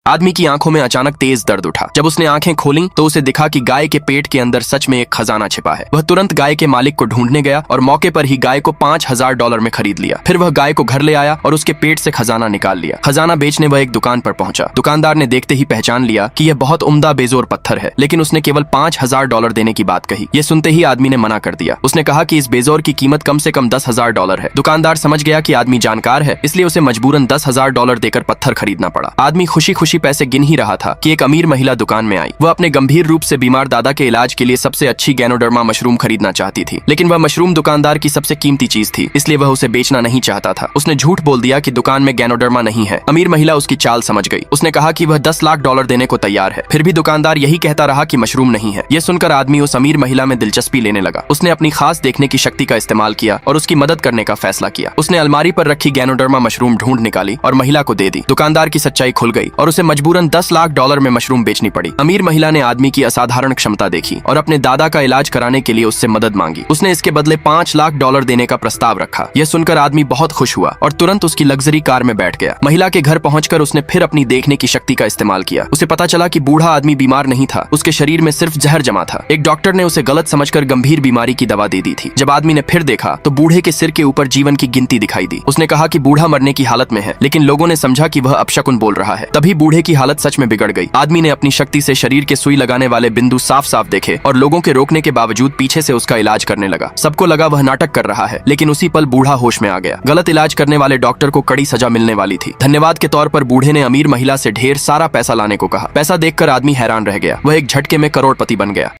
आदमी की आंखों में अचानक तेज दर्द उठा। जब उसने आंखें खोली तो उसे दिखा कि गाय के पेट के अंदर सच में एक खजाना छिपा है। वह तुरंत गाय के मालिक को ढूंढने गया और मौके पर ही गाय को $5000 में खरीद लिया। फिर वह गाय को घर ले आया और उसके पेट से खजाना निकाल लिया। खजाना बेचने वह एक दुकान पर पहुंचा। दुकानदार ने देखते ही पहचान लिया कि यह बहुत उम्दा बेजोर पत्थर है, लेकिन उसने केवल $5000 देने की बात कही। यह सुनते ही आदमी ने मना कर दिया। उसने कहा कि इस बेजोर की कीमत कम से कम $10,000 है। दुकानदार समझ गया कि आदमी जानकार है, इसलिए उसे मजबूरन $10,000 देकर पत्थर खरीदना पड़ा। आदमी खुशी खुशी पैसे गिन ही रहा था कि एक अमीर महिला दुकान में आई। वह अपने गंभीर रूप से बीमार दादा के इलाज के लिए सबसे अच्छी गैनोडर्मा मशरूम खरीदना चाहती थी, लेकिन वह मशरूम दुकानदार की सबसे कीमती चीज थी, इसलिए वह उसे बेचना नहीं चाहता था। उसने झूठ बोल दिया कि दुकान में गैनोडर्मा नहीं है। अमीर महिला उसकी चाल समझ गई। उसने कहा कि वह $10 लाख देने को तैयार है। फिर भी दुकानदार यही कहता रहा कि मशरूम नहीं है। यह सुनकर आदमी उस अमीर महिला में दिलचस्पी लेने लगा। उसने अपनी खास देखने की शक्ति का इस्तेमाल किया और उसकी मदद करने का फैसला किया। उसने अलमारी पर रखी गैनोडर्मा मशरूम ढूंढ निकाली और महिला को दे दी। दुकानदार की सच्चाई खुल गई और उसे मजबूरन $10 लाख में मशरूम बेचनी पड़ी। अमीर महिला ने आदमी की असाधारण क्षमता देखी और अपने दादा का इलाज कराने के लिए उससे मदद मांगी। उसने इसके बदले $5 लाख देने का प्रस्ताव रखा। यह सुनकर आदमी बहुत खुश हुआ और तुरंत उसकी लग्जरी कार में बैठ गया। महिला के घर पहुंचकर उसने फिर अपनी देखने की शक्ति का इस्तेमाल किया। उसे पता चला कि बूढ़ा आदमी बीमार नहीं था, उसके शरीर में सिर्फ जहर जमा था। एक डॉक्टर ने उसे गलत समझकर गंभीर बीमारी की दवा दे दी थी। जब आदमी ने फिर देखा तो बूढ़े के सिर के ऊपर जीवन की गिनती दिखाई दी। उसने कहा कि बूढ़ा मरने की हालत में है, लेकिन लोगों ने समझा कि वह अपशकुन बोल रहा है। तभी बूढ़े की हालत सच में बिगड़ गई। आदमी ने अपनी शक्ति से शरीर के सुई लगाने वाले बिंदु साफ साफ देखे और लोगों के रोकने के बावजूद पीछे से उसका इलाज करने लगा। सबको लगा वह नाटक कर रहा है, लेकिन उसी पल बूढ़ा होश में आ गया। गलत इलाज करने वाले डॉक्टर को कड़ी सजा मिलने वाली थी। धन्यवाद के तौर पर बूढ़े ने अमीर महिला से ढेर सारा पैसा लाने को कहा। पैसा देखकर आदमी हैरान रह गया। वह एक झटके में करोड़पति बन गया।